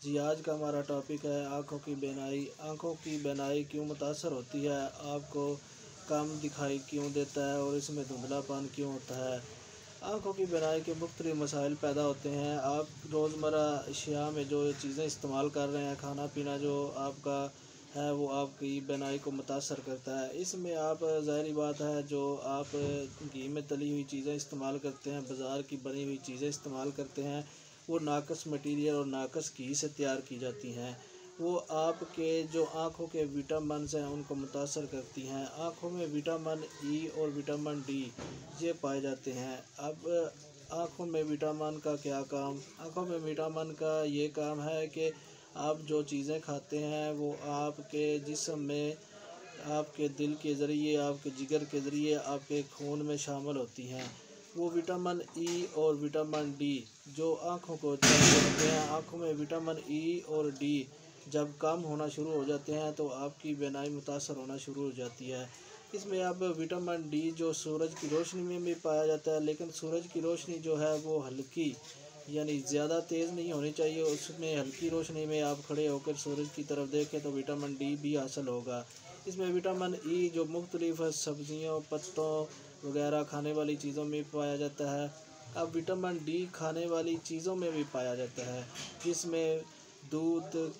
जी, आज का हमारा टॉपिक है आँखों की बीनाई। आँखों की बीनाई क्यों मुतासर होती है, आपको कम दिखाई क्यों देता है और इसमें धुंधलापन क्यों होता है। आँखों की बीनाई के मुख्तलिफ मसाइल पैदा होते हैं। आप रोज़मर्रा अशिया में जो चीज़ें इस्तेमाल कर रहे हैं, खाना पीना जो आपका है वो आपकी बीनाई को मुतासर करता है। इसमें आप ज़ाहिर बात है जो आप घी में तली हुई चीज़ें इस्तेमाल करते हैं, बाज़ार की बनी हुई चीज़ें इस्तेमाल करते हैं, वो नाक़िस मटीरियल और नाक़िस घी से तैयार की जाती हैं। वो आपके जो आँखों के विटामिन्स हैं उनको मुतासर करती हैं। आँखों में विटामिन ई और विटामिन डी ये पाए जाते हैं। अब आँखों में विटामिन का क्या काम? आँखों में विटामिन का ये काम है कि आप जो चीज़ें खाते हैं वो आपके जिस्म में आपके दिल के ज़रिए, आपके जिगर के ज़रिए आपके खून में शामिल होती हैं। वो विटामिन ई और विटामिन डी जो आँखों को चाहिए होते हैं। आँखों में विटामिन ई और डी जब कम होना शुरू हो जाते हैं तो आपकी बीनाई मुतासर होना शुरू हो जाती है। इसमें अब विटामिन डी जो सूरज की रोशनी में भी पाया जाता है, लेकिन सूरज की रोशनी जो है वो हल्की यानी ज़्यादा तेज़ नहीं होनी चाहिए। उसमें हल्की रोशनी में आप खड़े होकर सूरज की तरफ देखें तो विटामिन डी भी हासिल होगा। इसमें विटामिन ई जो मुख्तलिफ़ सब्ज़ियों, पत्तों वगैरह खाने वाली चीज़ों में पाया जाता है। अब विटामिन डी खाने वाली चीज़ों में भी पाया जाता है, जिसमें दूध,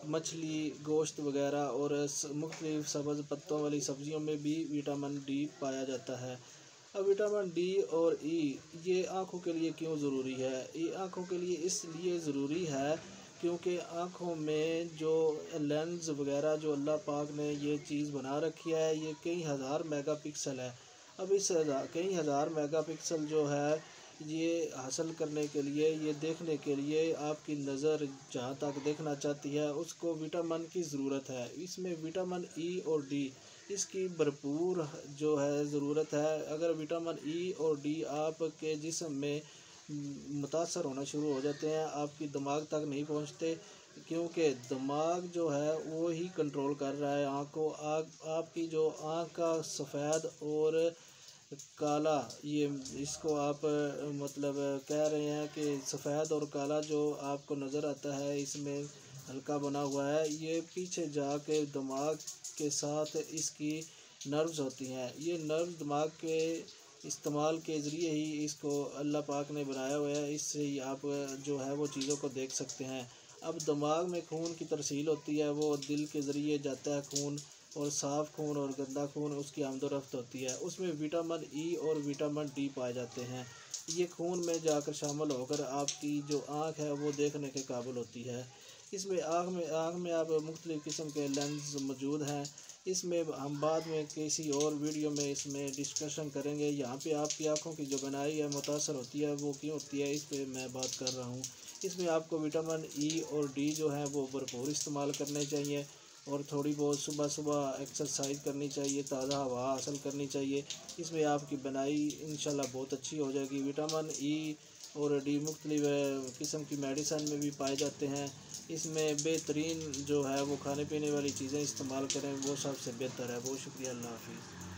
मछली, गोश्त वगैरह और मुख्तलिफ़ सब्ज़ पत्तों वाली सब्ज़ियों में भी विटामिन डी पाया जाता है। अब विटामिन डी और ई ये आँखों के लिए क्यों ज़रूरी है? ये आँखों के लिए इसलिए ज़रूरी है क्योंकि आँखों में जो लेंस वगैरह जो अल्लाह पाक ने ये चीज़ बना रखी है, ये कई हज़ार मेगापिक्सल है। अब इस कई हज़ार मेगापिक्सल जो है ये हासिल करने के लिए, ये देखने के लिए आपकी नज़र जहाँ तक देखना चाहती है उसको विटामिन की ज़रूरत है। इसमें विटामिन ई और डी इसकी भरपूर जो है ज़रूरत है। अगर विटामिन ई और डी आपके जिस्म में मुतासर होना शुरू हो जाते हैं, आपकी दिमाग तक नहीं पहुँचते, क्योंकि दिमाग जो है वो ही कंट्रोल कर रहा है आँख को। आपकी जो आँख का सफ़ेद और काला ये इसको आप मतलब कह रहे हैं कि सफ़ेद और काला जो आपको नज़र आता है इसमें हल्का बना हुआ है, ये पीछे जाके दिमाग के साथ इसकी नर्व्स होती हैं। ये नर्व्स दिमाग के इस्तेमाल के ज़रिए ही इसको अल्लाह पाक ने बनाया हुआ है। इससे ही आप जो है वो चीज़ों को देख सकते हैं। अब दिमाग में खून की तरसील होती है, वो दिल के ज़रिए जाता है खून, और साफ़ खून और गंदा खून उसकी आमदोरफ्त होती है। उसमें विटामिन ई और विटामिन डी पाए जाते हैं। ये खून में जाकर शामिल होकर आपकी जो आँख है वो देखने के काबिल होती है। इसमें आँख में आप मुख्तलिफ़ किस्म के लेंस मौजूद हैं। इसमें हम बाद में किसी और वीडियो में इसमें डिस्कशन करेंगे। यहाँ पे आपकी आँखों की जो बीनाई है मुतासर होती है वो क्यों होती है, इस पे मैं बात कर रहा हूँ। इसमें आपको विटामिन ई और डी जो है वो भरपूर इस्तेमाल करने चाहिए, और थोड़ी बहुत सुबह सुबह एक्सरसाइज करनी चाहिए, ताज़ा हवा हासिल करनी चाहिए। इसमें आपकी बीनाई इंशाल्लाह बहुत अच्छी हो जाएगी। विटामिन ई और डी मुख्तलिफ़ किस्म की मेडिसन में भी पाए जाते हैं। इसमें बेहतरीन जो है वो खाने पीने वाली चीज़ें इस्तेमाल करें, वो सबसे बेहतर है। बहुत शुक्रिया, अल्लाह हाफ़िज़।